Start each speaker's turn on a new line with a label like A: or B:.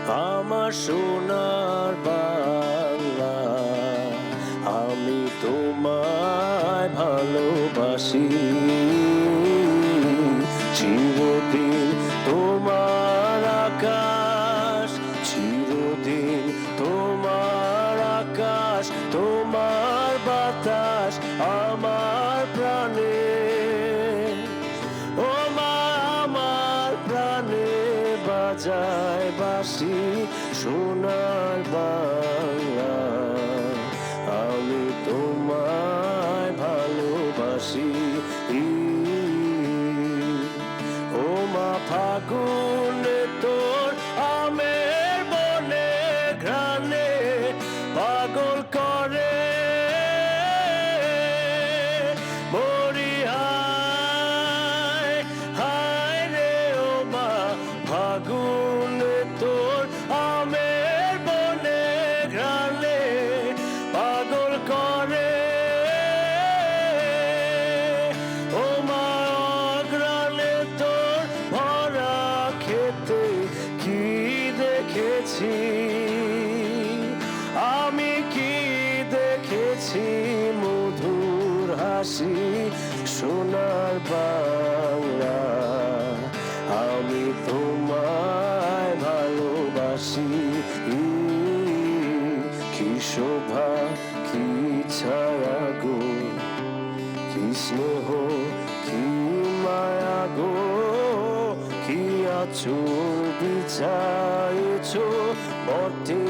A: আমার সোনার বাংলা, আমি তোমায় ভালোবাসি। চিরদিন তোমার আকাশ, চিরদিন তোমার আকাশ, তোমার বাতাস আমার প্রাণে। ও মা, আমার প্রাণে বাজায় বাঁশি সোনার বাংলা, আমি তোমায় ভালোবাসি। ও মা, ফাগুনে তোর আমের বনে ঘ্রাণে পাগল করে মরি, হায় হায় রে। ও মা, ফাগুনে তোর আমের বনে ঘ্রাণে পাগল করে। ও মা, অঘ্রাণে তোর ভরা খেতে কি দেখেছি আমি, কি দেখেছি মধুর হাসি সোনার বাংলা, আমি তোমায় ভালোবাসি। কি শোভা, কি ছায়া গো, কি স্নেহ, কি মায়া গো, কি আঁচল বিছায়েছ বটে